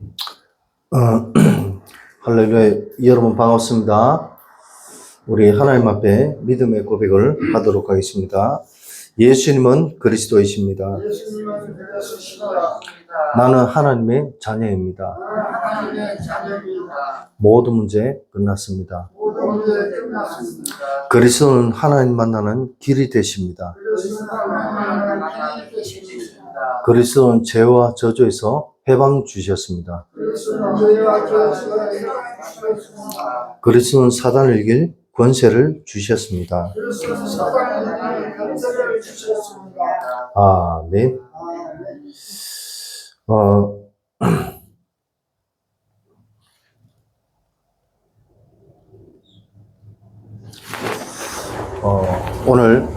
어, 할렐루야. 여러분 반갑습니다. 우리 하나님 앞에 믿음의 고백을 하도록 하겠습니다. 예수님은 그리스도이십니다. 나는 하나님의 자녀입니다. 모든 문제 끝났습니다. 그리스도는 하나님 만나는 길이 되십니다. 그리스도는 죄와 저주에서 해방 주셨습니다. 그리스도는 사단을 이길 권세를 주셨습니다. 아멘. 오늘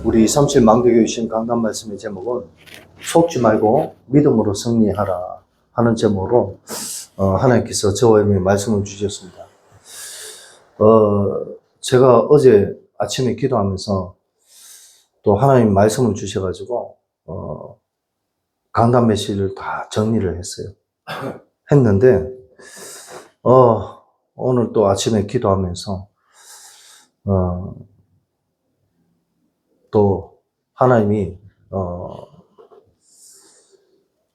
우리 37 망대교회 신 강단 말씀의 제목은 속지 말고 믿음으로 승리하라 하는 제목으로 하나님께서 저와 여러분에게 말씀을 주셨습니다. 제가 어제 아침에 기도하면서 또 하나님 말씀을 주셔가지고 강단 메시지를 다 정리를 했어요. 했는데 오늘 또 아침에 기도하면서 또 하나님이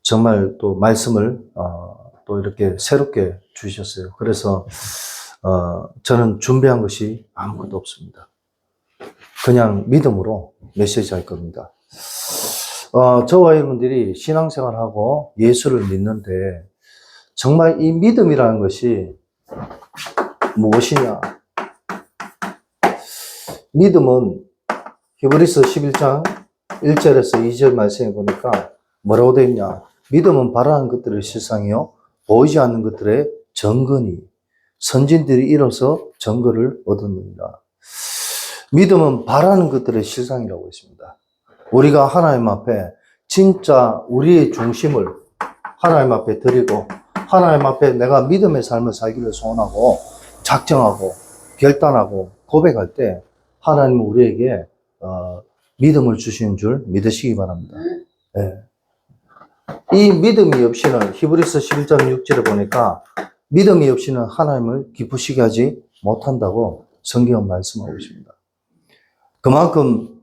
정말 또 말씀을 또 이렇게 새롭게 주셨어요. 그래서 저는 준비한 것이 아무것도 없습니다. 그냥 믿음으로 메시지 할 겁니다. 저와 여러분들이 신앙생활하고 예수를 믿는데 정말 이 믿음이라는 것이 무엇이냐? 믿음은 히브리서 11장 1절에서 2절 말씀에 보니까 뭐라고 되어 있냐? 믿음은 바라는 것들의 실상이요 보이지 않는 것들의 증거니 선진들이 이뤄서 증거를 얻었느니라. 믿음은 바라는 것들의 실상이라고 했습니다. 우리가 하나님 앞에 진짜 우리의 중심을 하나님 앞에 드리고 하나님 앞에 내가 믿음의 삶을 살기를 소원하고 작정하고 결단하고 고백할 때 하나님은 우리에게 믿음을 주시는 줄 믿으시기 바랍니다. 네. 이 믿음이 없이는 히브리서 11장 6절에 보니까 믿음이 없이는 하나님을 기쁘시게 하지 못한다고 성경은 말씀하고 있습니다. 그만큼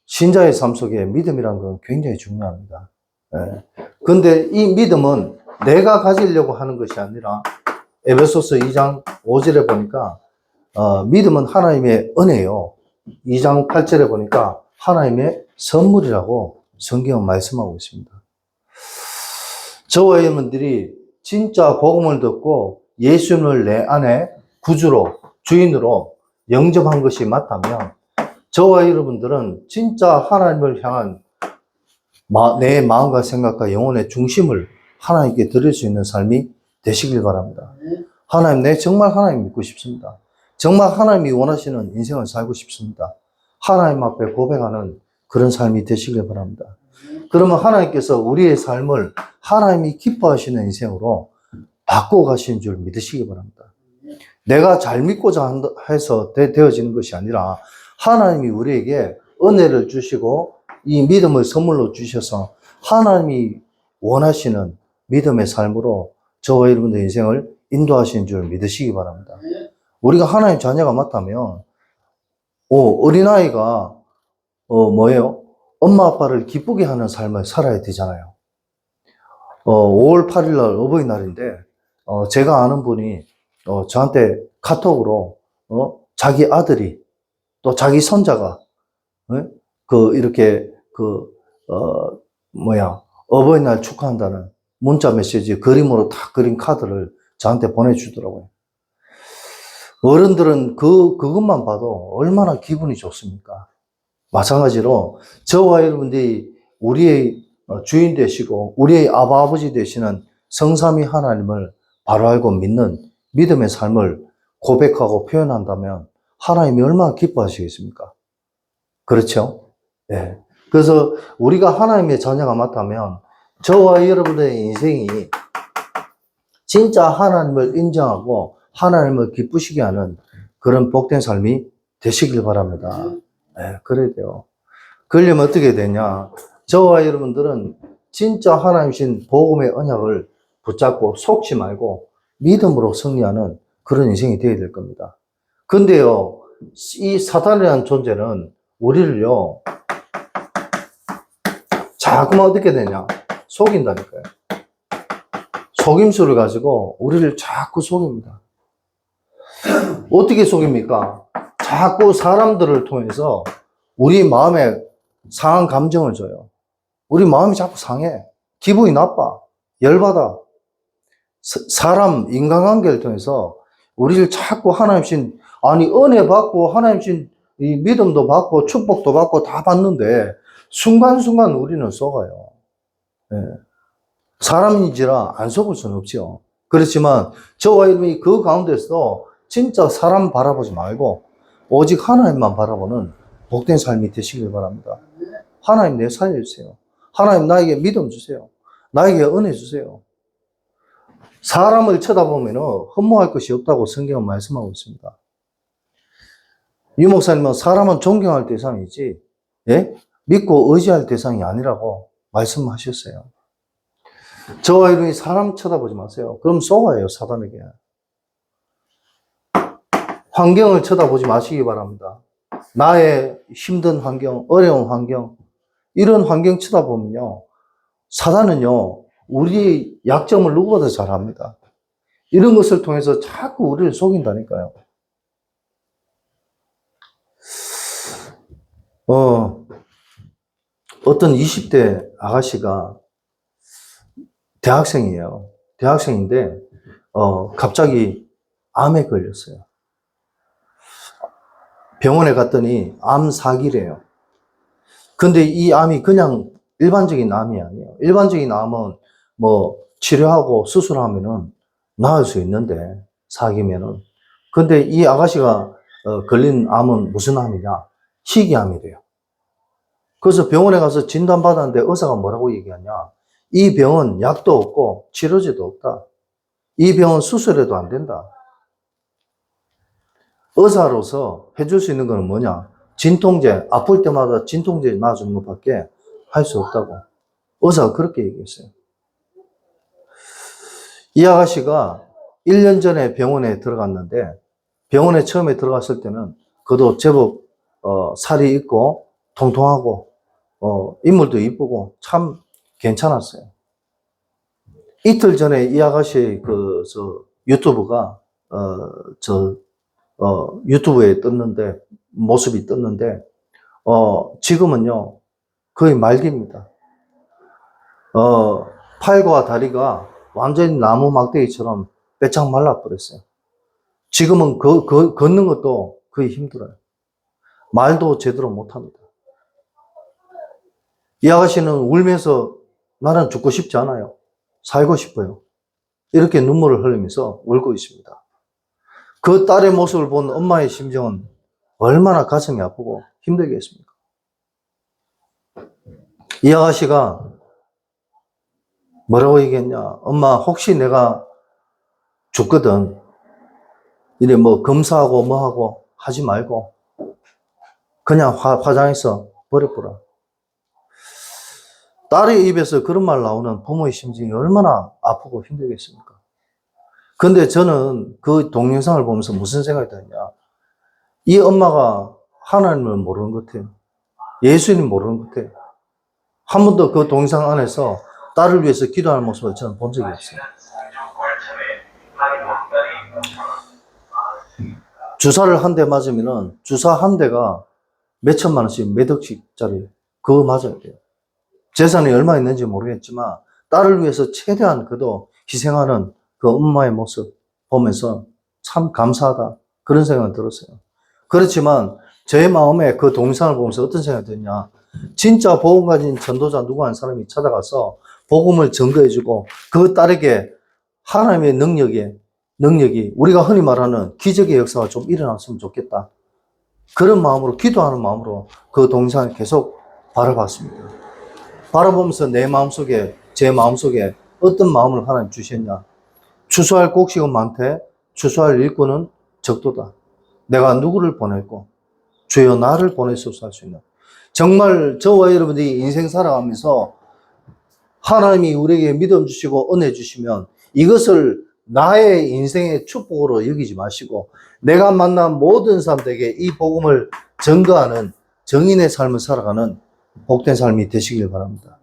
신자의 삶 속에 믿음이라는 건 굉장히 중요합니다. 그런데 이 믿음은 내가 가지려고 하는 것이 아니라 에베소서 2장 5절에 보니까 믿음은 하나님의 은혜요. 2장 8절에 보니까 하나님의 선물이라고 성경은 말씀하고 있습니다. 저와 여러분들이 진짜 복음을 듣고 예수님을 내 안에 구주로 주인으로 영접한 것이 맞다면 저와 여러분들은 진짜 하나님을 향한 내 마음과 생각과 영혼의 중심을 하나님께 드릴 수 있는 삶이 되시길 바랍니다. 하나님, 내 정말 하나님 믿고 싶습니다. 정말 하나님이 원하시는 인생을 살고 싶습니다. 하나님 앞에 고백하는 그런 삶이 되시길 바랍니다. 그러면 하나님께서 우리의 삶을 하나님이 기뻐하시는 인생으로 바꿔 가시는 줄 믿으시기 바랍니다. 내가 잘 믿고자 해서 되어지는 것이 아니라 하나님이 우리에게 은혜를 주시고 이 믿음을 선물로 주셔서 하나님이 원하시는 믿음의 삶으로 저와 여러분의 인생을 인도하시는 줄 믿으시기 바랍니다. 우리가 하나님 자녀가 맞다면 어린아이가 뭐예요? 엄마 아빠를 기쁘게 하는 삶을 살아야 되잖아요. 5월 8일 날 어버이날인데 제가 아는 분이 저한테 카톡으로 자기 아들이 또 자기 손자가 이렇게 어버이날 축하한다는 문자 메시지 그림으로 다 그린 카드를 저한테 보내주더라고요. 어른들은 그것만 봐도 얼마나 기분이 좋습니까? 마찬가지로 저와 여러분들이 우리의 주인 되시고 우리의 아버지 되시는 성삼위 하나님을 바로 알고 믿는 믿음의 삶을 고백하고 표현한다면 하나님이 얼마나 기뻐하시겠습니까? 그렇죠? 네. 그래서 우리가 하나님의 자녀가 맞다면 저와 여러분들의 인생이 진짜 하나님을 인정하고 하나님을 기쁘시게 하는 그런 복된 삶이 되시길 바랍니다. 네, 그래야 돼요. 그러려면 어떻게 되냐? 저와 여러분들은 진짜 하나님이신 복음의 언약을 붙잡고 속지 말고 믿음으로 승리하는 그런 인생이 되어야 될 겁니다. 근데요, 이 사단이라는 존재는 우리를요, 자꾸만 어떻게 되냐? 속인다니까요. 속임수를 가지고 우리를 자꾸 속입니다. 어떻게 속입니까? 자꾸 사람들을 통해서 우리 마음에 상한 감정을 줘요. 우리 마음이 자꾸 상해. 기분이 나빠. 열받아. 사람, 인간관계를 통해서 우리를 자꾸 하나님신, 아니, 은혜 받고, 하나님신 이 믿음도 받고, 축복도 받고 다 받는데, 순간순간 우리는 속아요. 예. 사람인지라 안 속을 수는 없죠. 그렇지만, 저와 여러분이 그 가운데서도 진짜 사람 바라보지 말고, 오직 하나님만 바라보는 복된 삶이 되시길 바랍니다. 하나님 내 살려주세요. 하나님 나에게 믿음 주세요. 나에게 은혜 주세요. 사람을 쳐다보면 흠모할 것이 없다고 성경은 말씀하고 있습니다. 유 목사님은 사람은 존경할 대상이지, 예? 믿고 의지할 대상이 아니라고 말씀하셨어요. 저와 여러분이 사람 쳐다보지 마세요. 그럼 속아요, 사단에게. 환경을 쳐다보지 마시기 바랍니다. 나의 힘든 환경, 어려운 환경, 이런 환경 쳐다보면요, 사단은요, 우리 약점을 누구보다 잘 압니다. 이런 것을 통해서 자꾸 우리를 속인다니까요. 어떤 20대 아가씨가 대학생이에요. 대학생인데, 갑자기 암에 걸렸어요. 병원에 갔더니 암 사기래요. 근데 이 암이 그냥 일반적인 암이 아니에요. 일반적인 암은 뭐 치료하고 수술하면은 나을 수 있는데, 사기면은. 근데 이 아가씨가 걸린 암은 무슨 암이냐? 희귀암이래요. 그래서 병원에 가서 진단받았는데 의사가 뭐라고 얘기하냐? 이 병은 약도 없고 치료제도 없다. 이 병은 수술해도 안 된다. 의사로서 해줄 수 있는 건 뭐냐? 진통제, 아플 때마다 진통제 놔주는 것밖에 할 수 없다고. 의사가 그렇게 얘기했어요. 이 아가씨가 1년 전에 병원에 들어갔는데, 병원에 처음에 들어갔을 때는 그도 제법 살이 있고 통통하고 인물도 이쁘고 참 괜찮았어요. 이틀 전에 이 아가씨의 유튜브가 유튜브에 떴는데, 모습이 떴는데, 지금은요, 거의 말기입니다. 팔과 다리가 완전히 나무 막대기처럼 빼짝 말라버렸어요. 지금은 걷는 것도 거의 힘들어요. 말도 제대로 못합니다. 이 아가씨는 울면서 나는 죽고 싶지 않아요. 살고 싶어요. 이렇게 눈물을 흘리면서 울고 있습니다. 그 딸의 모습을 본 엄마의 심정은 얼마나 가슴이 아프고 힘들겠습니까? 이 아가씨가 뭐라고 얘기했냐? 엄마, 혹시 내가 죽거든. 이래 뭐 검사하고 뭐하고 하지 말고 그냥 화장해서 버려보라. 딸의 입에서 그런 말 나오는 부모의 심정이 얼마나 아프고 힘들겠습니까? 근데 저는 그 동영상을 보면서 무슨 생각이 드냐? 이 엄마가 하나님을 모르는 것 같아요. 예수님 모르는 것 같아요. 한 번도 그 동영상 안에서 딸을 위해서 기도하는 모습을 저는 본 적이 없어요. 주사를 한 대 맞으면은 주사 한 대가 몇 천만 원씩, 몇 억씩짜리 그거 맞아야 돼요. 재산이 얼마 있는지 모르겠지만 딸을 위해서 최대한 그도 희생하는 그 엄마의 모습 보면서 참 감사하다 그런 생각이 들었어요. 그렇지만 제 마음에 그 동영상을 보면서 어떤 생각이 드냐? 진짜 복음 가진 전도자 누구 한 사람이 찾아가서 복음을 증거해주고 그 딸에게 하나님의 능력이 우리가 흔히 말하는 기적의 역사가 좀 일어났으면 좋겠다. 그런 마음으로, 기도하는 마음으로 그 동영상을 계속 바라봤습니다. 바라보면서 제 마음속에 어떤 마음을 하나님 주셨냐? 추수할 곡식은 많되 추수할 일꾼은 적도다. 내가 누구를 보낼고 주여 나를 보내소서 할 수 있는. 정말 저와 여러분들이 인생 살아가면서 하나님이 우리에게 믿음 주시고 은혜 주시면 이것을 나의 인생의 축복으로 여기지 마시고 내가 만난 모든 사람들에게 이 복음을 전가하는 정인의 삶을 살아가는 복된 삶이 되시길 바랍니다.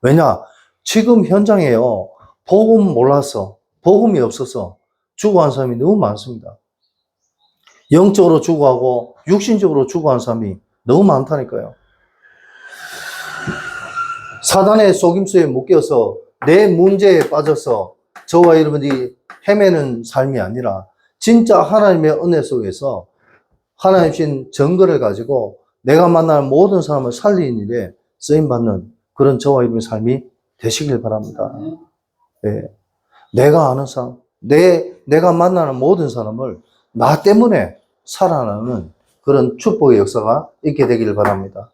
왜냐? 지금 현장에요. 복음 몰라서, 복음이 없어서 죽어간 사람이 너무 많습니다. 영적으로 죽어가고 육신적으로 죽어간 사람이 너무 많다니까요. 사단의 속임수에 묶여서 내 문제에 빠져서 저와 여러분이 헤매는 삶이 아니라 진짜 하나님의 은혜 속에서 하나님 신 증거를 가지고 내가 만날 모든 사람을 살리는 일에 쓰임받는 그런 저와 여러분의 삶이 되시길 바랍니다. 네. 내가 아는 사람, 내가 만나는 모든 사람을 나 때문에 살아나는 그런 축복의 역사가 있게 되기를 바랍니다.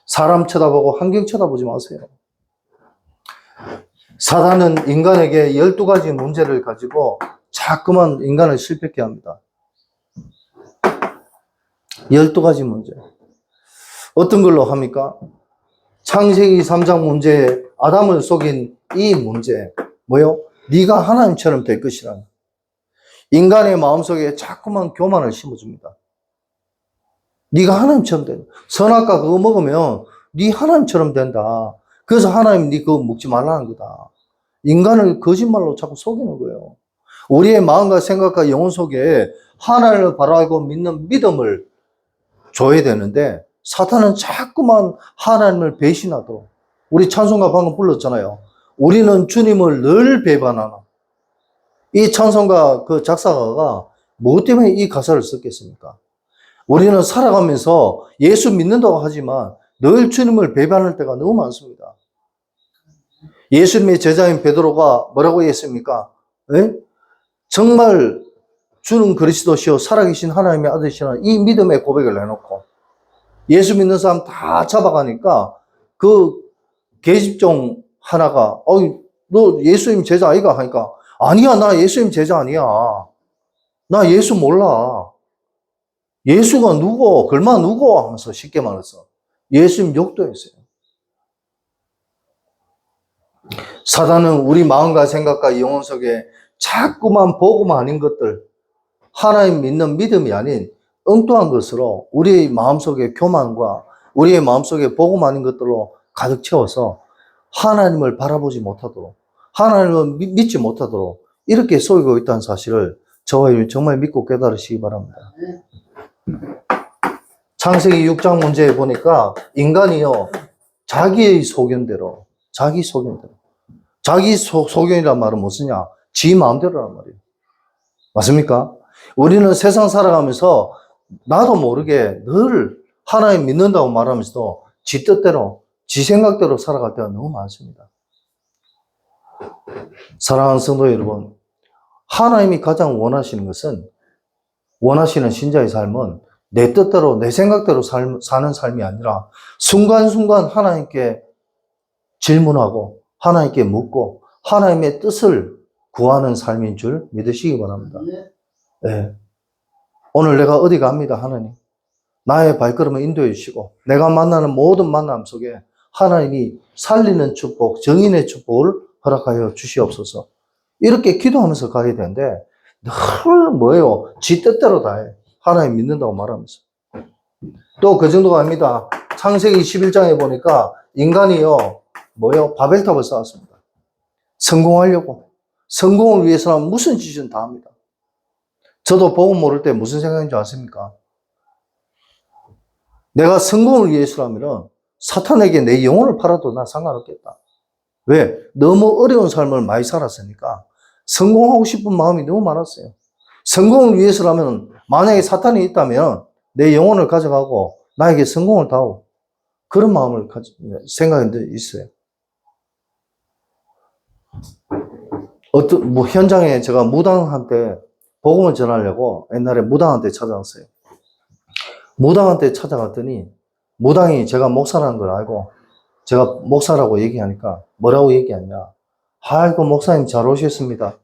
사람 쳐다보고 환경 쳐다보지 마세요. 사단은 인간에게 12가지 문제를 가지고 자꾸만 인간을 실패케 합니다. 12가지 문제. 어떤 걸로 합니까? 창세기 3장 문제에 아담을 속인 이 문제. 뭐요? 네가 하나님처럼 될 것이라는. 인간의 마음속에 자꾸만 교만을 심어줍니다. 네가 하나님처럼 된다. 선악과 그거 먹으면 네 하나님처럼 된다. 그래서 하나님 네 그거 먹지 말라는 거다. 인간을 거짓말로 자꾸 속이는 거예요. 우리의 마음과 생각과 영혼 속에 하나님을 바라고 믿는 믿음을 줘야 되는데 사탄은 자꾸만 하나님을 배신하도록. 우리 찬송가 방금 불렀잖아요. 우리는 주님을 늘 배반하나. 이 찬송가 그 작사가가 뭐 때문에 이 가사를 썼겠습니까? 우리는 살아가면서 예수 믿는다고 하지만 늘 주님을 배반할 때가 너무 많습니다. 예수님의 제자인 베드로가 뭐라고 했습니까? 에? 정말 주는 그리스도시요 살아계신 하나님의 아들이시라는 이 믿음의 고백을 해놓고 예수 믿는 사람 다 잡아가니까 그 계집종 하나가 너 예수님 제자 아이가? 하니까 아니야, 나 예수님 제자 아니야. 나 예수 몰라. 예수가 누구? 얼마 누구? 하면서 쉽게 말해서 예수님 욕도 했어요. 사단은 우리 마음과 생각과 영혼 속에 자꾸만 복음 아닌 것들, 하나님 믿는 믿음이 아닌 엉뚱한 것으로 우리의 마음속에 교만과 우리의 마음속에 복음 아닌 것들로 가득 채워서 하나님을 바라보지 못하도록, 하나님을 믿지 못하도록 이렇게 속이고 있다는 사실을 저와 정말 믿고 깨달으시기 바랍니다. 창세기 6장 문제에 보니까 인간이요 자기의 소견대로 자기 소견이란 말은 무엇이냐? 지 마음대로란 말이에요. 맞습니까? 우리는 세상 살아가면서 나도 모르게 늘 하나님 믿는다고 말하면서도 지 뜻대로 지 생각대로 살아갈 때가 너무 많습니다. 사랑하는 성도 여러분, 하나님이 가장 원하시는 것은, 원하시는 신자의 삶은 내 뜻대로 내 생각대로 사는 삶이 아니라 순간순간 하나님께 질문하고 하나님께 묻고 하나님의 뜻을 구하는 삶인 줄 믿으시기 바랍니다. 네. 오늘 내가 어디 갑니다, 하나님. 나의 발걸음을 인도해 주시고 내가 만나는 모든 만남 속에 하나님이 살리는 축복, 정인의 축복을 허락하여 주시옵소서. 이렇게 기도하면서 가야 되는데 늘 뭐예요? 지 뜻대로 다 해. 하나님 믿는다고 말하면서. 또 그 정도가 아닙니다. 창세기 11장에 보니까 인간이요, 뭐예요? 바벨탑을 쌓았습니다. 성공하려고. 성공을 위해서는 무슨 짓은 다 합니다. 저도 복음 모를 때 무슨 생각인 줄 아십니까? 내가 성공을 위해서라면 사탄에게 내 영혼을 팔아도 나 상관없겠다. 왜? 너무 어려운 삶을 많이 살았으니까 성공하고 싶은 마음이 너무 많았어요. 성공을 위해서라면 만약에 사탄이 있다면 내 영혼을 가져가고 나에게 성공을 다오. 그런 마음을 생각한 데 있어요. 현장에 제가 무당한테 복음을 전하려고 옛날에 무당한테 찾아갔어요. 무당한테 찾아갔더니 무당이 제가 목사라는 걸 알고 제가 목사라고 얘기하니까 뭐라고 얘기하냐. 아이고, 목사님 잘 오셨습니다.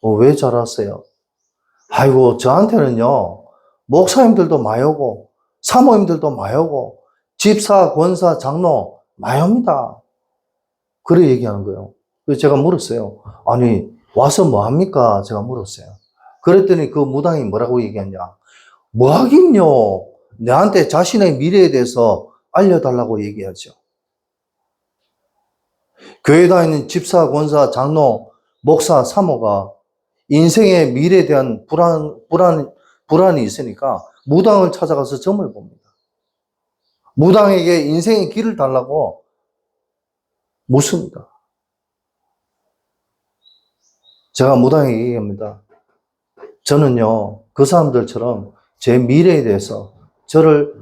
왜 잘 왔어요? 아이고, 저한테는요, 목사님들도 많이 오고, 사모님들도 많이 오고, 집사, 권사, 장로 많이 옵니다. 그래 얘기하는 거예요. 그래서 제가 물었어요. 아니, 와서 뭐 합니까? 제가 물었어요. 그랬더니 그 무당이 뭐라고 얘기했냐? 뭐 하긴요. 내한테 자신의 미래에 대해서 알려달라고 얘기하죠. 교회 다니는 집사, 권사, 장로, 목사, 사모가 인생의 미래에 대한 불안이 있으니까 무당을 찾아가서 점을 봅니다. 무당에게 인생의 길을 달라고 묻습니다. 제가 무당에게 얘기합니다. 저는요, 그 사람들처럼 제 미래에 대해서 저를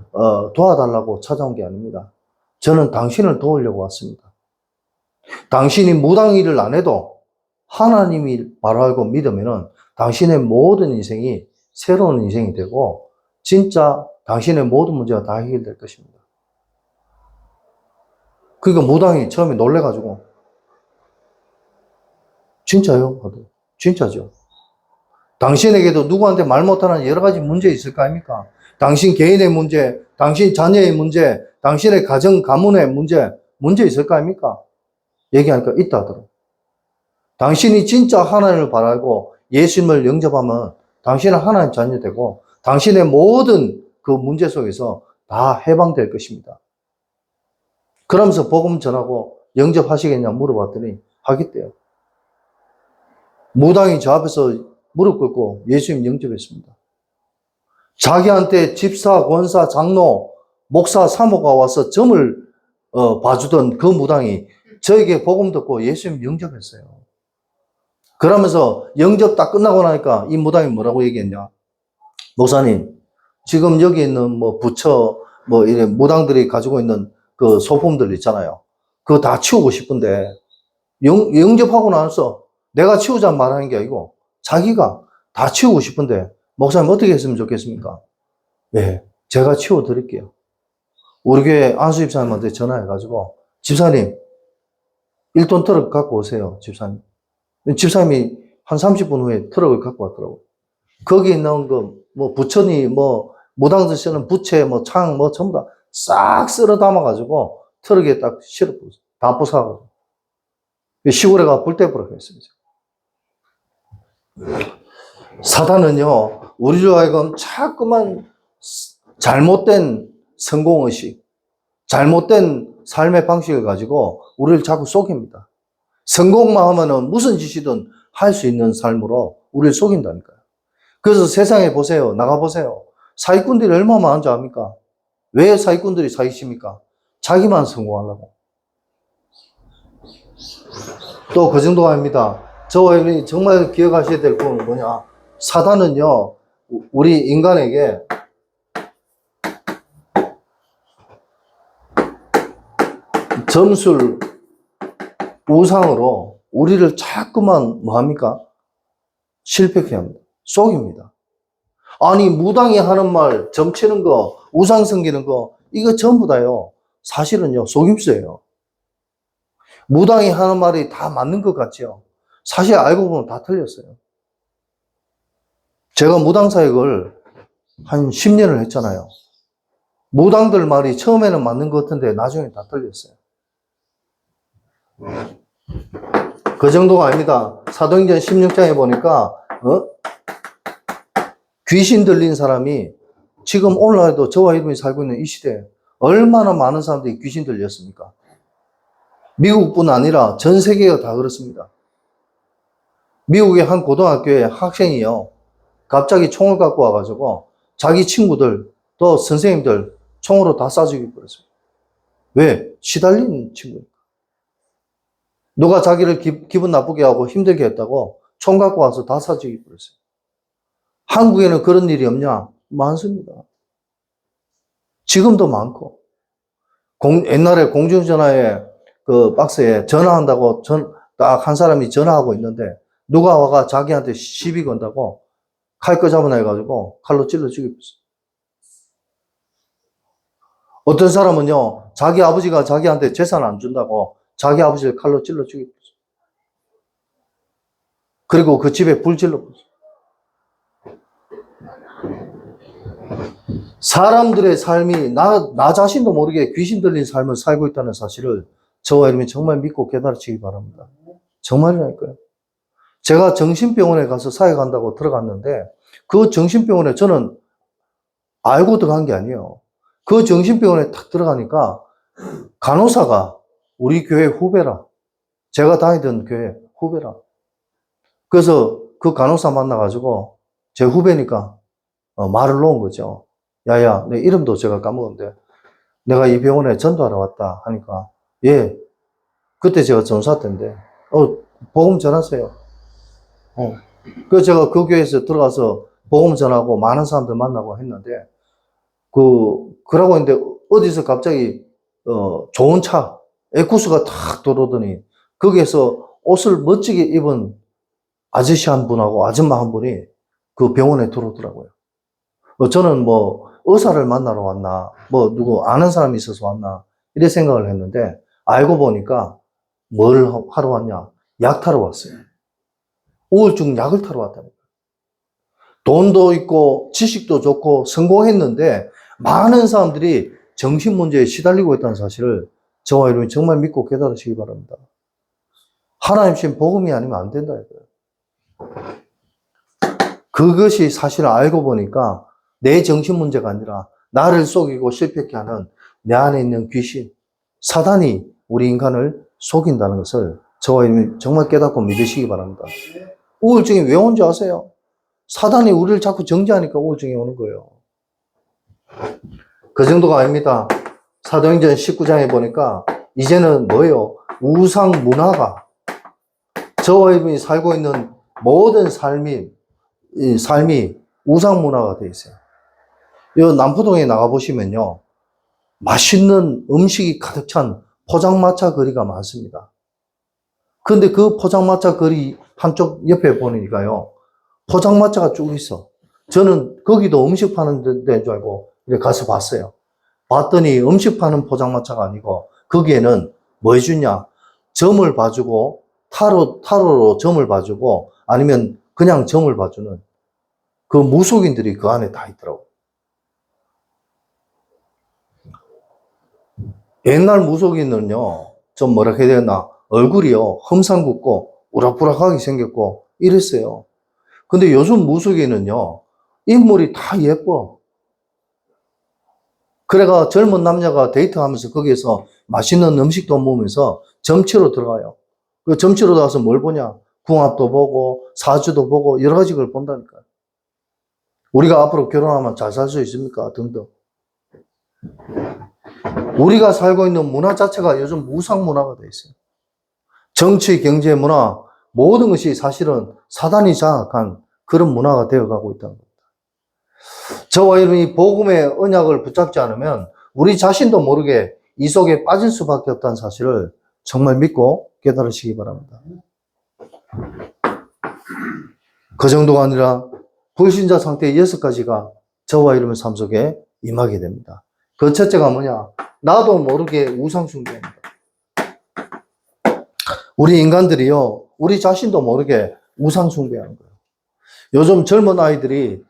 도와달라고 찾아온 게 아닙니다. 저는 당신을 도우려고 왔습니다. 당신이 무당 일을 안 해도 하나님이 바로 알고 믿으면은 당신의 모든 인생이 새로운 인생이 되고 진짜 당신의 모든 문제가 다 해결될 것입니다. 그러니까 무당이 처음에 놀래가지고 진짜요? 진짜죠. 당신에게도 누구한테 말 못하는 여러 가지 문제 있을 거 아닙니까? 당신 개인의 문제, 당신 자녀의 문제, 당신의 가문의 문제 있을 거 아닙니까? 얘기하니까 있다 하더라고요. 당신이 진짜 하나님을 바라고 예수님을 영접하면 당신은 하나님 자녀 되고 당신의 모든 그 문제 속에서 다 해방될 것입니다. 그러면서 복음 전하고 영접하시겠냐 물어봤더니 하겠대요. 무당이 저 앞에서 무릎 꿇고 예수님 영접했습니다. 자기한테 집사, 권사, 장로, 목사, 사모가 와서 점을 봐주던 그 무당이 저에게 복음 듣고 예수님 영접했어요. 그러면서 영접 딱 끝나고 나니까 이 무당이 뭐라고 얘기했냐? 목사님, 지금 여기 있는 뭐 부처, 뭐 이런 무당들이 가지고 있는 그 소품들 있잖아요. 그거 다 치우고 싶은데 영접하고 나서 내가 치우자는 말하는 게 아니고 자기가 다 치우고 싶은데 목사님 어떻게 했으면 좋겠습니까? 네, 제가 치워드릴게요. 우리 교회 안수 집사님한테 전화해가지고 집사님 1톤 트럭 갖고 오세요. 집사님. 집사님이 한 30분 후에 트럭을 갖고 왔더라고요. 거기 있는 거 뭐 부처니 뭐 무당들 쓰는 부채 뭐 창 뭐 전부 다 싹 쓸어 담아가지고 트럭에 딱 실어 다 부숴가지고 시골에 가 불 떼보라고 했습니다. 사단은요, 우리로 하여금 자꾸만 잘못된 성공의식, 잘못된 삶의 방식을 가지고 우리를 자꾸 속입니다. 성공만 하면은 무슨 짓이든 할 수 있는 삶으로 우리를 속인다니까요. 그래서 세상에 보세요. 나가보세요. 사기꾼들이 얼마나 많은 줄 압니까? 왜 사기꾼들이 사기칩니까? 자기만 성공하려고. 또 그 정도가 아닙니다. 저와 정말 기억하셔야 될 부분은 뭐냐? 사단은요, 우리 인간에게 점술, 우상으로 우리를 자꾸만 뭐합니까? 실패케 합니다. 속입니다. 아니, 무당이 하는 말, 점치는 거, 우상 섬기는 거, 이거 전부 다요. 사실은요, 속임수예요. 무당이 하는 말이 다 맞는 것 같죠? 사실 알고 보면 다 틀렸어요. 제가 무당 사역을 한 10년을 했잖아요. 무당들 말이 처음에는 맞는 것 같은데 나중에 다 틀렸어요. 그 정도가 아닙니다. 사도행전 16장에 보니까 귀신 들린 사람이 지금 오늘날에도 저와 여러분이 살고 있는 이 시대에 얼마나 많은 사람들이 귀신 들렸습니까? 미국뿐 아니라 전 세계가 다 그렇습니다. 미국의 한 고등학교에 학생이요, 갑자기 총을 갖고 와가지고 자기 친구들 또 선생님들 총으로 다 쏴 죽여버렸습니다. 왜? 시달린 친구니까. 누가 자기를 기분 나쁘게 하고 힘들게 했다고 총 갖고 와서 다 쏴 죽여버렸어요. 한국에는 그런 일이 없냐? 많습니다. 지금도 많고. 옛날에 공중전화에 그 박스에 전화한다고 딱 한 사람이 전화하고 있는데 누가 와가 자기한테 시비 건다고 칼 끄잡아내 가지고 칼로 찔러 죽였어요. 어떤 사람은요, 자기 아버지가 자기한테 재산 안 준다고 자기 아버지를 칼로 찔러 죽였어요. 그리고 그 집에 불 질러버렸어요. 사람들의 삶이 나 자신도 모르게 귀신 들린 삶을 살고 있다는 사실을 저와 이름이 정말 믿고 깨달으시기 바랍니다. 정말이라니까요. 제가 정신병원에 가서 사역한다고 들어갔는데 그 정신병원에 저는 알고 들어간 게 아니에요. 그 정신병원에 탁 들어가니까 간호사가 우리 교회 후배라. 제가 다니던 교회 후배라. 그래서 그 간호사 만나가지고 제 후배니까 말을 놓은 거죠. 야야, 내 이름도 제가 까먹었는데 내가 이 병원에 전도하러 왔다 하니까 예, 그때 제가 전사 때인데 복음 전하세요. 그래서 제가 그 교회에서 들어가서 복음 전하고 많은 사람들 만나고 했는데 그러고 있는데 어디서 갑자기 좋은 차 에쿠스가 탁 들어오더니 거기에서 옷을 멋지게 입은 아저씨 한 분하고 아줌마 한 분이 그 병원에 들어오더라고요. 저는 뭐 의사를 만나러 왔나, 뭐 누구 아는 사람이 있어서 왔나 이래 생각을 했는데 알고 보니까 뭘 하러 왔냐? 약 타러 왔어요. 우울증 약을 타러 왔다니까. 돈도 있고 지식도 좋고 성공했는데 많은 사람들이 정신 문제에 시달리고 있다는 사실을 저와 여러분이 정말 믿고 깨달으시기 바랍니다. 하나님 신 복음이 아니면 안 된다 이거예요. 그것이 사실을 알고 보니까 내 정신 문제가 아니라 나를 속이고 실패케 하는 내 안에 있는 귀신, 사단이 우리 인간을 속인다는 것을 저와 여러분이 정말 깨닫고 믿으시기 바랍니다. 우울증이 왜 온지 아세요? 사단이 우리를 자꾸 정죄하니까 우울증이 오는 거예요. 그 정도가 아닙니다. 사도행전 19장에 보니까 이제는 뭐예요? 우상 문화가 저와 여러분이 살고 있는 모든 삶이 우상 문화가 되어 있어요. 이 남포동에 나가보시면요. 맛있는 음식이 가득 찬 포장마차 거리가 많습니다. 그런데 그 포장마차 거리 한쪽 옆에 보니까요. 포장마차가 쭉 있어. 저는 거기도 음식 파는 데인 줄 알고 가서 봤어요. 봤더니 음식 파는 포장마차가 아니고 거기에는 뭐 해주냐. 점을 봐주고 타로로 점을 봐주고 아니면 그냥 점을 봐주는 그 무속인들이 그 안에 다 있더라고요. 옛날 무속인은요, 좀 뭐라 해야 되나, 얼굴이요, 험상궂고, 우락부락하게 생겼고, 이랬어요. 근데 요즘 무속인은요, 인물이 다 예뻐. 그래가 젊은 남녀가 데이트하면서 거기에서 맛있는 음식도 먹으면서 점치러 들어가요. 그 점치러 들어가서 뭘 보냐? 궁합도 보고, 사주도 보고, 여러 가지 걸 본다니까요. 우리가 앞으로 결혼하면 잘 살 수 있습니까? 등등. 우리가 살고 있는 문화 자체가 요즘 무상 문화가 되어 있어요. 정치, 경제, 문화, 모든 것이 사실은 사단이 장악한 그런 문화가 되어가고 있다는 겁니다. 저와 여러분이 복음의 언약을 붙잡지 않으면 우리 자신도 모르게 이 속에 빠질 수밖에 없다는 사실을 정말 믿고 깨달으시기 바랍니다. 그 정도가 아니라 불신자 상태의 6가지가 저와 여러분 삶 속에 임하게 됩니다. 그 첫째가 뭐냐? 나도 모르게 우상 숭배합니다. 우리 인간들이요, 우리 자신도 모르게 우상 숭배하는 거예요. 요즘 젊은 아이들이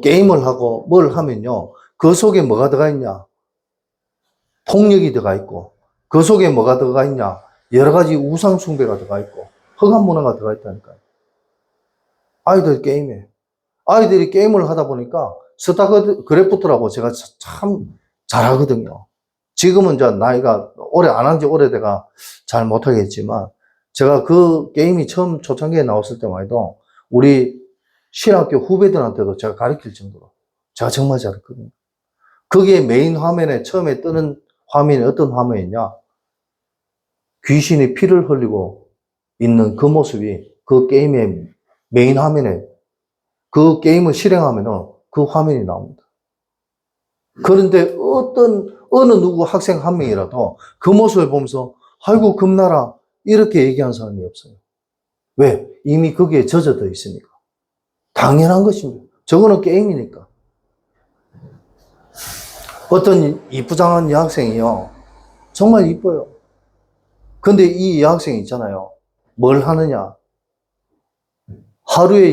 게임을 하고 뭘 하면요, 그 속에 뭐가 들어가 있냐? 폭력이 들어가 있고, 그 속에 뭐가 들어가 있냐? 여러 가지 우상 숭배가 들어가 있고, 흑암 문화가 들어가 있다니까요. 아이들 게임에. 아이들이 게임을 하다 보니까 스타 그래프트라고 제가 참 잘하거든요. 지금은 이제 나이가 오래 안 한 지 오래돼가 잘 못하겠지만 제가 그 게임이 처음 초창기에 나왔을 때만 해도 우리 신학교 후배들한테도 제가 가르칠 정도로 제가 정말 잘했거든요. 거기에 메인 화면에 처음에 뜨는 화면이 어떤 화면이냐? 귀신이 피를 흘리고 있는 그 모습이 그 게임의 메인 화면에 그 게임을 실행하면은 그 화면이 나옵니다. 그런데 어느 누구 학생 한 명이라도 그 모습을 보면서 아이고 금나라 이렇게 얘기하는 사람이 없어요. 왜? 이미 거기에 젖어져 있으니까. 당연한 것입니다. 저거는 게임이니까. 어떤 이쁘장한 여학생이요. 정말 이뻐요. 근데 이 여학생이 있잖아요. 뭘 하느냐. 하루에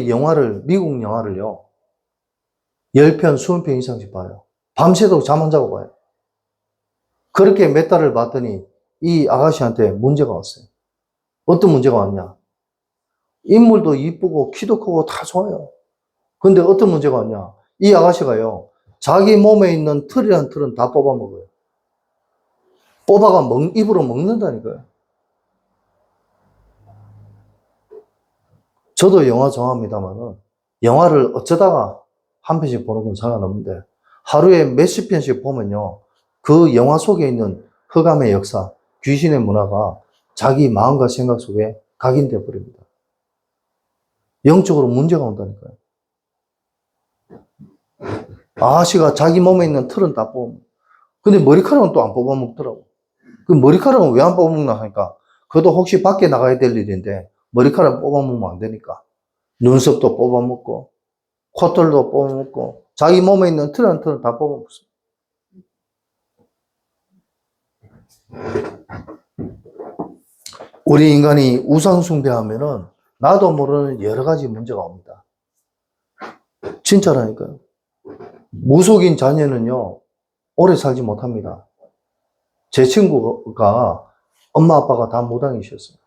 미국 영화를요. 10편, 20편 이상씩 봐요. 밤새도록 잠 안 자고 봐요. 그렇게 몇 달을 봤더니 이 아가씨한테 문제가 왔어요. 어떤 문제가 왔냐? 인물도 이쁘고 키도 크고 다 좋아요. 근데 어떤 문제가 왔냐? 이 아가씨가요, 자기 몸에 있는 털이란 털은 다 뽑아 먹어요. 뽑아가 입으로 먹는다니까요. 저도 영화 좋아합니다만은, 영화를 어쩌다가 한 편씩 보는 건 상관없는데, 하루에 몇십 편씩 보면요, 그 영화 속에 있는 흑암의 역사, 귀신의 문화가 자기 마음과 생각 속에 각인돼 버립니다. 영적으로 문제가 온다니까요. 아가씨가 자기 몸에 있는 털은 다 뽑아. 근데 머리카락은 또 안 뽑아 먹더라고. 그 머리카락은 왜 안 뽑아 먹나 하니까, 그것도 혹시 밖에 나가야 될 일인데, 머리카락 뽑아 먹으면 안 되니까. 눈썹도 뽑아 먹고, 콧털도 뽑아 먹고, 자기 몸에 있는 털 한 털은 다 뽑아 먹습니다. 우리 인간이 우상숭배하면은 나도 모르는 여러 가지 문제가 옵니다. 진짜라니까요. 무속인 자녀는요, 오래 살지 못합니다. 제 친구가 엄마 아빠가 다 무당이셨어요.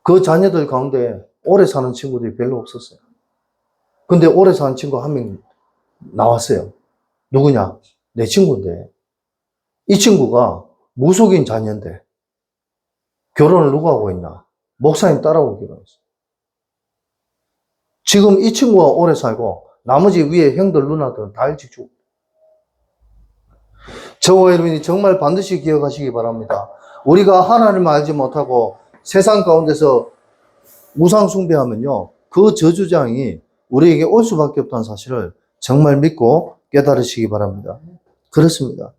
그 자녀들 가운데 오래 사는 친구들이 별로 없었어요. 근데 오래 사는 친구 한 명 나왔어요. 누구냐? 내 친구인데. 이 친구가 무속인 자녀인데 결혼을 누가 하고 있냐? 목사님 딸하고 결혼했어요. 지금 이 친구가 오래 살고 나머지 위에 형들 누나들은 다 일찍 죽고. 저와 여러분이 정말 반드시 기억하시기 바랍니다. 우리가 하나님을 알지 못하고 세상 가운데서 우상 숭배하면요, 그 저주장이 우리에게 올 수밖에 없다는 사실을 정말 믿고 깨달으시기 바랍니다. 그렇습니다.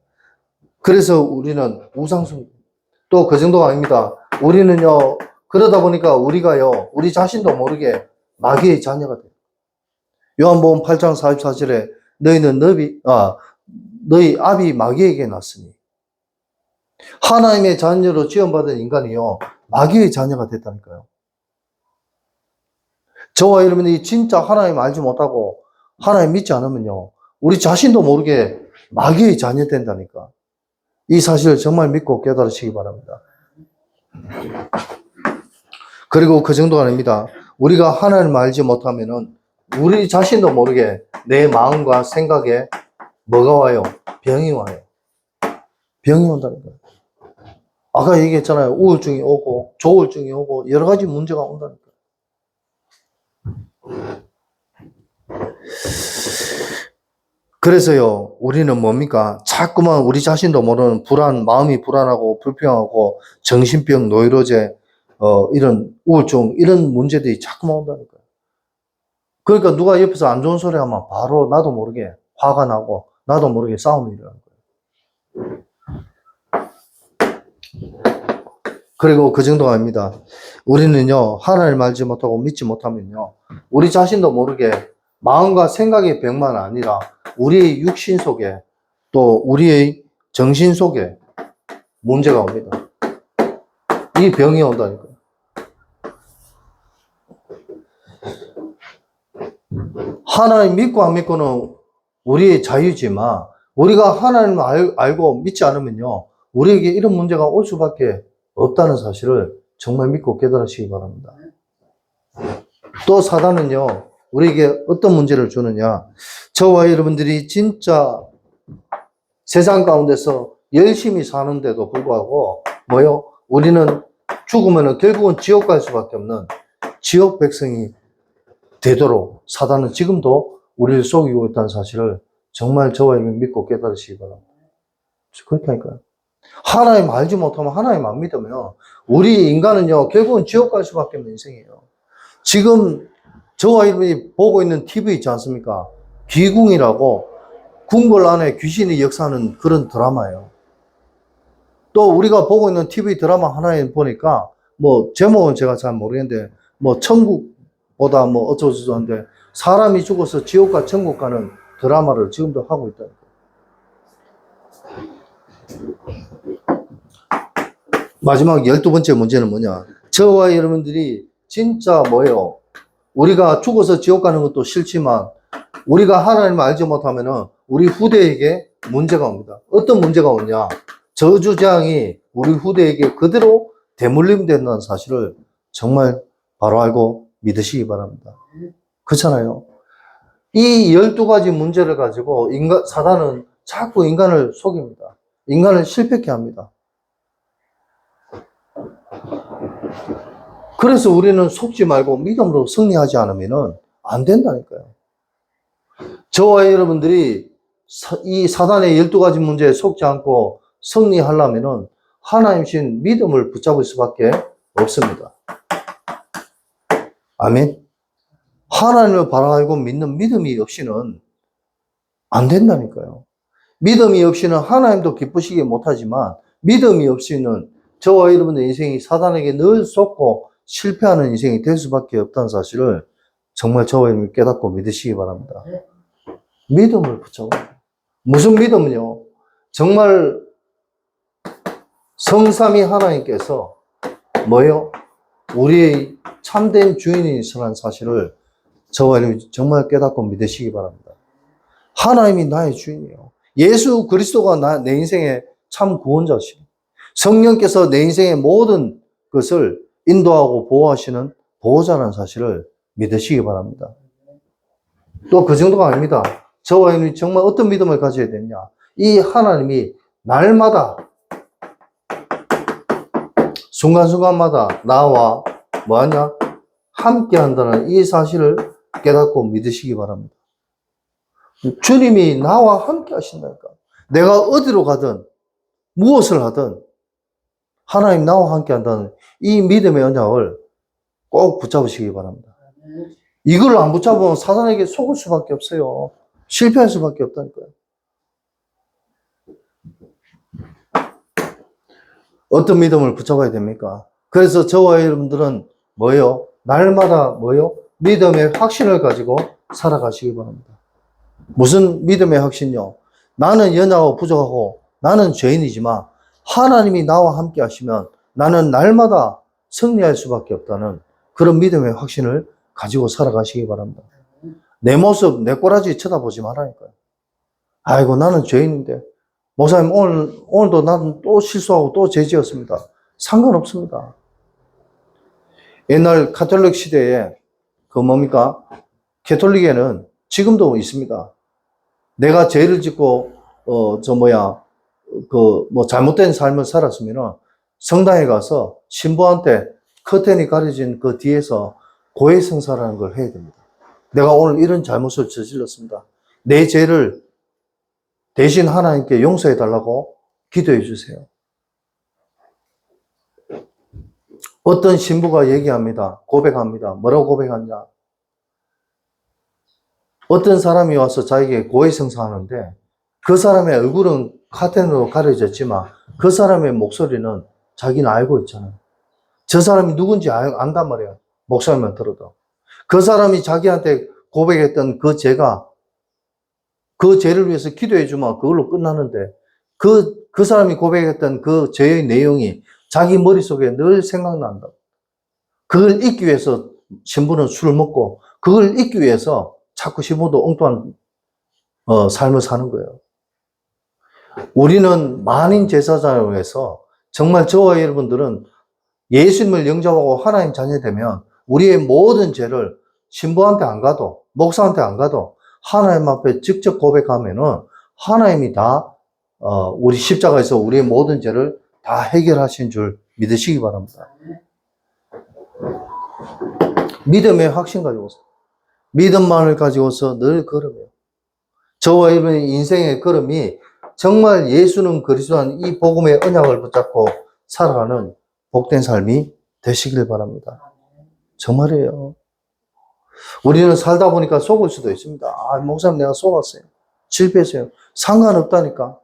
그래서 우리는 우상 숭배, 또 그 정도가 아닙니다. 우리는요, 그러다 보니까 우리가요, 우리 자신도 모르게 마귀의 자녀가 돼요. 요한복음 8장 44절에 너희는 너희 아비 마귀에게 났으니, 하나님의 자녀로 지원받은 인간이요, 마귀의 자녀가 됐다니까요. 저와 여러분이 진짜 하나님 알지 못하고 하나님 믿지 않으면요, 우리 자신도 모르게 마귀의 자녀 된다니까. 이 사실을 정말 믿고 깨달으시기 바랍니다. 그리고 그 정도가 아닙니다. 우리가 하나님을 알지 못하면은 우리 자신도 모르게 내 마음과 생각에 뭐가 와요? 병이 와요. 병이 온다니까요. 아까 얘기했잖아요. 우울증이 오고 조울증이 오고 여러 가지 문제가 온다니까요. 그래서요, 우리는 뭡니까? 자꾸만 우리 자신도 모르는 마음이 불안하고 불평하고 정신병, 노이로제, 이런 우울증, 이런 문제들이 자꾸만 온다니까요. 그러니까 누가 옆에서 안 좋은 소리 하면 바로 나도 모르게 화가 나고 나도 모르게 싸움이 일어나는 거예요. 그리고 그 정도가 아닙니다. 우리는요, 하나님을 알지 못하고 믿지 못하면요, 우리 자신도 모르게 마음과 생각의 병만 아니라 우리의 육신 속에 또 우리의 정신 속에 문제가 옵니다. 이 병이 온다니까요. 하나님 믿고 안 믿고는 우리의 자유지만 우리가 하나님을 알고 믿지 않으면요, 우리에게 이런 문제가 올 수밖에 없다는 사실을 정말 믿고 깨달으시기 바랍니다. 또 사단은요, 우리에게 어떤 문제를 주느냐? 저와 여러분들이 진짜 세상 가운데서 열심히 사는데도 불구하고 우리는 죽으면 결국은 지옥 갈 수밖에 없는 지옥 백성이 되도록 사단은 지금도 우리를 속이고 있다는 사실을 정말 저와 여러분 믿고 깨달으시기 바랍니다. 그렇게 하니까요. 하나님 알지 못하면, 하나님 안 믿으면 우리 인간은요, 결국은 지옥 갈 수밖에 없는 인생이에요. 지금 저와 여러분이 보고 있는 TV 있지 않습니까? 귀궁이라고 궁궐 안에 귀신이 역사하는 그런 드라마예요. 또 우리가 보고 있는 TV 드라마 하나에 보니까 제목은 제가 잘 모르겠는데 천국보다 어쩌고저쩌고 하는데 사람이 죽어서 지옥과 천국 가는 드라마를 지금도 하고 있다니까요. 마지막 12번째 문제는 뭐냐? 저와 여러분들이 진짜 우리가 죽어서 지옥 가는 것도 싫지만 우리가 하나님을 알지 못하면은 우리 후대에게 문제가 옵니다. 어떤 문제가 오냐? 저주장이 우리 후대에게 그대로 대물림된다는 사실을 정말 바로 알고 믿으시기 바랍니다. 그렇잖아요. 이 12가지 문제를 가지고 사단은 자꾸 인간을 속입니다. 인간을 실패케 합니다. 그래서 우리는 속지 말고 믿음으로 승리하지 않으면 안 된다니까요. 저와 여러분들이 이 사단의 12가지 문제에 속지 않고 승리하려면 하나님신 믿음을 붙잡을 수밖에 없습니다. 아멘. 하나님을 바로 알고 믿는 믿음이 없이는 안 된다니까요. 믿음이 없이는 하나님도 기쁘시게 못하지만 믿음이 없이는 저와 여러분의 인생이 사단에게 늘 속고 실패하는 인생이 될 수밖에 없다는 사실을 정말 저와 여러분이 깨닫고 믿으시기 바랍니다. 믿음을 붙잡아요. 무슨 믿음은요? 정말 성삼위 하나님께서 뭐예요? 우리의 참된 주인이시라는 사실을 저와 여러분이 정말 깨닫고 믿으시기 바랍니다. 하나님이 나의 주인이에요. 예수 그리스도가 내 인생의 참 구원자시고 성령께서 내 인생의 모든 것을 인도하고 보호하시는 보호자라는 사실을 믿으시기 바랍니다. 또 그 정도가 아닙니다. 저와 여러분이 정말 어떤 믿음을 가져야 되냐? 이 하나님이 날마다 순간순간마다 나와 뭐하냐? 함께 한다는 이 사실을 깨닫고 믿으시기 바랍니다. 주님이 나와 함께 하신다니까. 내가 어디로 가든 무엇을 하든 하나님 나와 함께 한다는 이 믿음의 언약을 꼭 붙잡으시기 바랍니다. 이걸 안 붙잡으면 사단에게 속을 수밖에 없어요. 실패할 수밖에 없다니까요. 어떤 믿음을 붙잡아야 됩니까? 그래서 저와 여러분들은 뭐예요? 날마다 뭐예요? 믿음의 확신을 가지고 살아가시기 바랍니다. 무슨 믿음의 확신이요? 나는 연약하고 부족하고 나는 죄인이지만 하나님이 나와 함께 하시면 나는 날마다 승리할 수밖에 없다는 그런 믿음의 확신을 가지고 살아가시기 바랍니다. 내 모습, 내 꼬라지 쳐다보지 말라니까요. 아이고, 나는 죄인인데. 목사님, 오늘도 나는 또 실수하고 또 죄 지었습니다. 상관없습니다. 옛날 가톨릭 시대에 그 뭡니까? 캐톨릭에는 지금도 있습니다. 내가 죄를 짓고, 잘못된 삶을 살았으면 성당에 가서 신부한테 커튼이 가려진 그 뒤에서 고해성사라는 걸 해야 됩니다. 내가 오늘 이런 잘못을 저질렀습니다. 내 죄를 대신 하나님께 용서해 달라고 기도해 주세요. 어떤 신부가 얘기합니다. 고백합니다. 뭐라고 고백하냐? 어떤 사람이 와서 자기에게 고해성사하는데 그 사람의 얼굴은 카텐으로 가려졌지만 그 사람의 목소리는 자기는 알고 있잖아요. 저 사람이 누군지 안단 말이에요. 목소리만 들어도. 그 사람이 자기한테 고백했던 그 죄가 그 죄를 위해서 기도해 주면 그걸로 끝나는데 그 사람이 고백했던 그 죄의 내용이 자기 머릿속에 늘 생각난다. 그걸 잊기 위해서 신부는 술을 먹고 그걸 잊기 위해서 자꾸 신부도 엉뚱한 삶을 사는 거예요. 우리는 만인 제사장을 위해서 정말 저와 여러분들은 예수님을 영접하고 하나님 자녀 되면 우리의 모든 죄를 신부한테 안 가도 목사한테 안 가도 하나님 앞에 직접 고백하면은 하나님이 다 우리 십자가에서 우리의 모든 죄를 다 해결하신 줄 믿으시기 바랍니다. 믿음의 확신 가지고서 믿음만을 가지고서 늘 걸으며 저와 여러분의 인생의 걸음이 정말 예수는 그리스도라는 이 복음의 언약을 붙잡고 살아가는 복된 삶이 되시길 바랍니다. 정말이에요. 우리는 살다 보니까 속을 수도 있습니다. 아, 목사님 내가 속았어요. 실패했어요. 상관없다니까.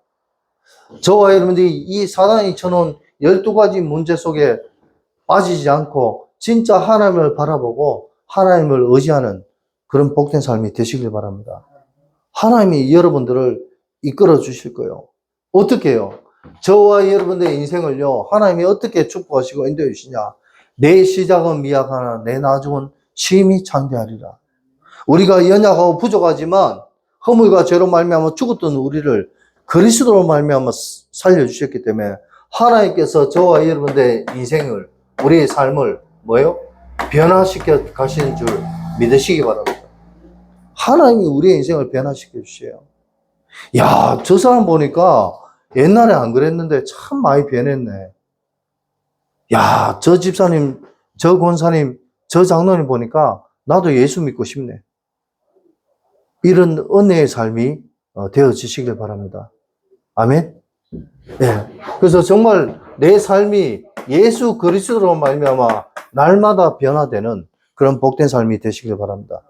저와 여러분들이 이 사단이 쳐놓은 12가지 문제 속에 빠지지 않고 진짜 하나님을 바라보고 하나님을 의지하는 그런 복된 삶이 되시길 바랍니다. 하나님이 여러분들을 이끌어 주실 거예요. 어떻게 해요? 저와 여러분들의 인생을요, 하나님이 어떻게 축복하시고 인도해 주시냐? 내 시작은 미약하나 내 나중은 심히 창대하리라. 우리가 연약하고 부족하지만 허물과 죄로 말미암아 죽었던 우리를 그리스도로 말미암아 살려주셨기 때문에 하나님께서 저와 여러분들의 인생을, 우리의 삶을 뭐요? 변화시켜 가시는 줄 믿으시기 바랍니다. 하나님이 우리의 인생을 변화시켜 주세요. 야, 저 사람 보니까 옛날에 안 그랬는데 참 많이 변했네. 야, 저 집사님, 저 권사님, 저 장로님 보니까 나도 예수 믿고 싶네. 이런 은혜의 삶이 되어지시길 바랍니다. 아멘? 네. 그래서 정말 내 삶이 예수 그리스도로 말미암아 날마다 변화되는 그런 복된 삶이 되시길 바랍니다.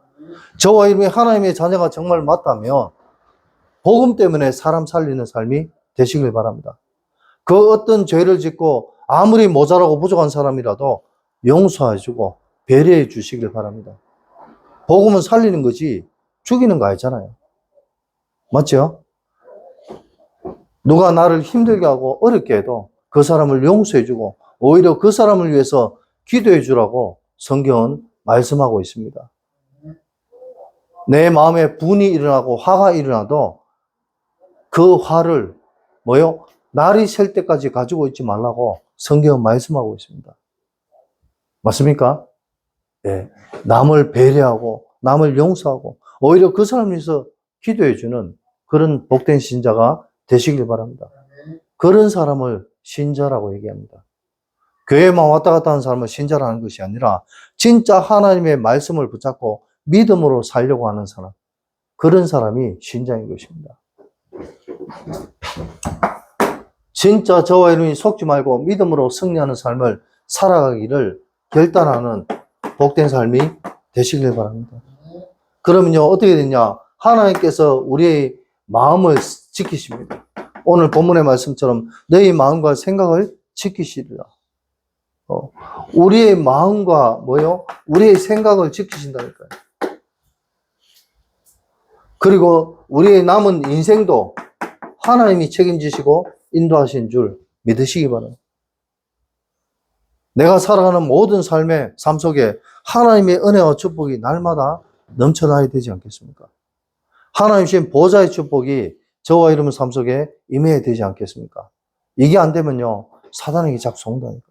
저와 이름이 하나님의 자녀가 정말 맞다면 복음 때문에 사람 살리는 삶이 되시길 바랍니다. 그 어떤 죄를 짓고 아무리 모자라고 부족한 사람이라도 용서해주고 배려해 주시길 바랍니다. 복음은 살리는 거지 죽이는 거 아니잖아요. 맞죠? 누가 나를 힘들게 하고 어렵게 해도 그 사람을 용서해주고 오히려 그 사람을 위해서 기도해주라고 성경은 말씀하고 있습니다. 내 마음에 분이 일어나고 화가 일어나도 그 화를 뭐요? 날이 셀 때까지 가지고 있지 말라고 성경은 말씀하고 있습니다. 맞습니까? 예. 남을 배려하고 남을 용서하고 오히려 그 사람을 위해서 기도해주는 그런 복된 신자가 되시길 바랍니다. 그런 사람을 신자라고 얘기합니다. 교회만 왔다 갔다 하는 사람을 신자라는 것이 아니라 진짜 하나님의 말씀을 붙잡고 믿음으로 살려고 하는 사람, 그런 사람이 신자인 것입니다. 진짜 저와 여러분이 속지 말고 믿음으로 승리하는 삶을 살아가기를 결단하는 복된 삶이 되시길 바랍니다. 그러면요, 어떻게 되냐? 하나님께서 우리의 마음을 지키십니다. 오늘 본문의 말씀처럼 너희 마음과 생각을 지키시리라. 우리의 마음과 뭐요? 우리의 생각을 지키신다니까요. 그리고 우리의 남은 인생도 하나님이 책임지시고 인도하신 줄 믿으시기 바랍니다. 내가 살아가는 모든 삶의 삶 속에 하나님의 은혜와 축복이 날마다 넘쳐나야 되지 않겠습니까? 하나님 신 보좌의 축복이 저와 여러분 삶 속에 임해야 되지 않겠습니까? 이게 안 되면요, 사단에게 자꾸 속는다니까.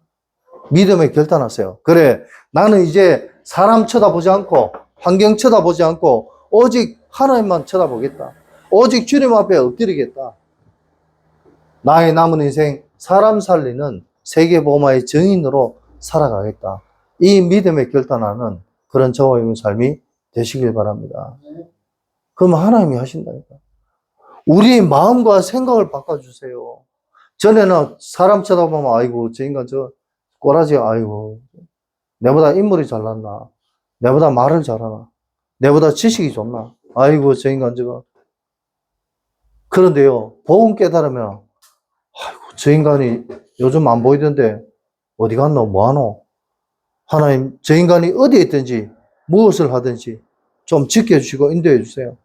믿음에 결단하세요. 그래, 나는 이제 사람 쳐다보지 않고 환경 쳐다보지 않고 오직 하나님만 쳐다보겠다. 오직 주님 앞에 엎드리겠다. 나의 남은 인생 사람 살리는 세계복음화의 증인으로 살아가겠다. 이 믿음에 결단하는 그런 저와 여러분 삶이 되시길 바랍니다. 그럼 하나님이 하신다니까. 우리의 마음과 생각을 바꿔주세요. 전에는 사람 쳐다보면 아이고 저 인간 저 꼬라지, 아이고 내보다 인물이 잘났나, 내보다 말을 잘하나, 내보다 지식이 좋나, 아이고 저 인간 저거. 그런데요, 복음 깨달으면 아이고 저 인간이 요즘 안 보이던데 어디 갔노, 뭐하노. 하나님 저 인간이 어디에 있든지 무엇을 하든지 좀 지켜주시고 인도해 주세요.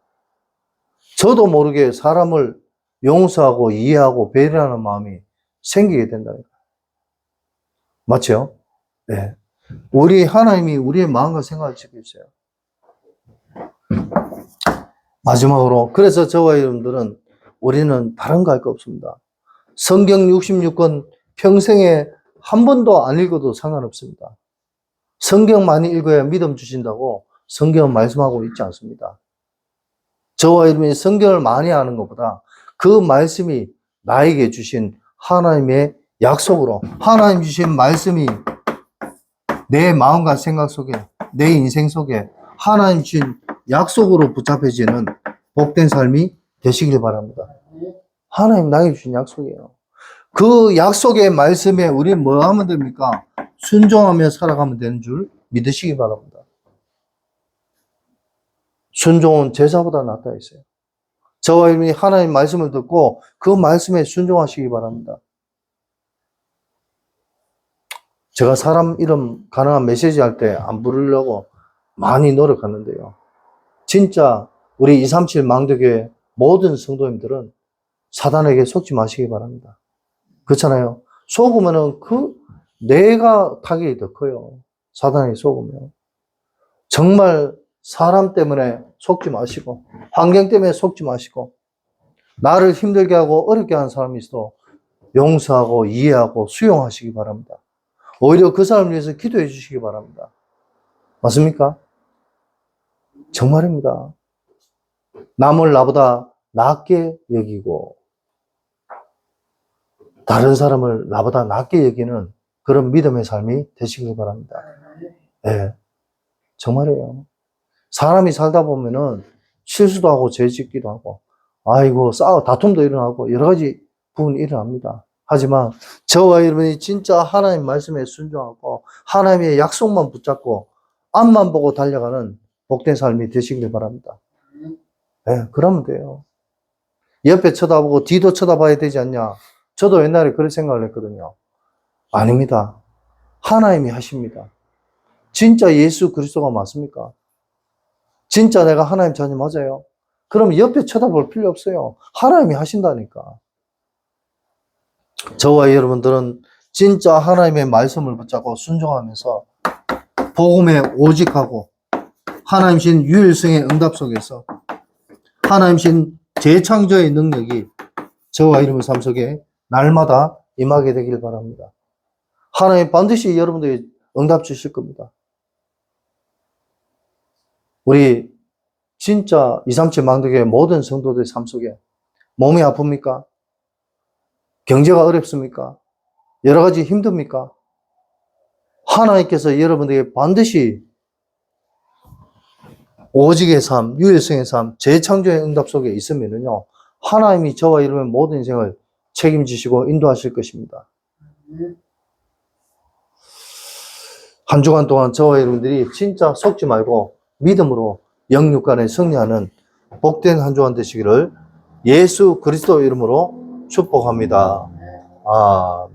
저도 모르게 사람을 용서하고 이해하고 배려하는 마음이 생기게 된다니까. 맞죠? 네. 우리 하나님이 우리의 마음과 생각을 지켜주세요. 마지막으로, 그래서 저와 여러분들은 우리는 다른 거 할 거 없습니다. 성경 66권 평생에 한 번도 안 읽어도 상관없습니다. 성경 많이 읽어야 믿음 주신다고 성경은 말씀하고 있지 않습니다. 저와 여러분이 성경을 많이 아는 것보다 그 말씀이 나에게 주신 하나님의 약속으로, 하나님 주신 말씀이 내 마음과 생각 속에, 내 인생 속에 하나님 주신 약속으로 붙잡혀지는 복된 삶이 되시길 바랍니다. 하나님 나에게 주신 약속이에요. 그 약속의 말씀에 우리는 뭐 하면 됩니까? 순종하며 살아가면 되는 줄 믿으시기 바랍니다. 순종은 제사보다 낫다 했어요. 저와 여러분이 하나님 말씀을 듣고 그 말씀에 순종하시기 바랍니다. 제가 사람 이름 가능한 메시지 할 때 안 부르려고 많이 노력하는데요. 진짜 우리 237 망대교회 모든 성도님들은 사단에게 속지 마시기 바랍니다. 그렇잖아요. 속으면은 내가 타격이 더 커요. 사단에게 속으면. 정말 사람 때문에 속지 마시고, 환경 때문에 속지 마시고, 나를 힘들게 하고 어렵게 하는 사람이 있어도 용서하고 이해하고 수용하시기 바랍니다. 오히려 그 사람을 위해서 기도해 주시기 바랍니다. 맞습니까? 정말입니다. 남을 나보다 낮게 여기고 다른 사람을 나보다 낮게 여기는 그런 믿음의 삶이 되시길 바랍니다. 네, 정말이에요. 사람이 살다 보면은 실수도 하고 죄 짓기도 하고 아이고 다툼도 일어나고 여러 가지 부분이 일어납니다. 하지만 저와 여러분이 진짜 하나님 말씀에 순종하고 하나님의 약속만 붙잡고 앞만 보고 달려가는 복된 삶이 되시길 바랍니다. 네, 그러면 돼요. 옆에 쳐다보고 뒤도 쳐다봐야 되지 않냐? 저도 옛날에 그런 생각을 했거든요. 아닙니다. 하나님이 하십니다. 진짜 예수 그리스도가 맞습니까? 진짜 내가 하나님 자녀 맞아요? 그럼 옆에 쳐다볼 필요 없어요. 하나님이 하신다니까. 저와 여러분들은 진짜 하나님의 말씀을 붙잡고 순종하면서 복음에 오직하고 하나님신 유일성의 응답 속에서 하나님신 재창조의 능력이 저와 여러분 삶 속에 날마다 임하게 되길 바랍니다. 하나님 반드시 여러분들이 응답 주실 겁니다. 우리 진짜 237 망대교회 모든 성도들 삶 속에 몸이 아픕니까? 경제가 어렵습니까? 여러 가지 힘듭니까? 하나님께서 여러분들에게 반드시 오직의 삶, 유일성의 삶, 재창조의 응답 속에 있으면요, 하나님이 저와 여러분의 모든 인생을 책임지시고 인도하실 것입니다. 한 주간 동안 저와 여러분들이 진짜 속지 말고 믿음으로 영육간에 승리하는 복된 한 주간 되시기를 예수 그리스도 이름으로 축복합니다. 아멘.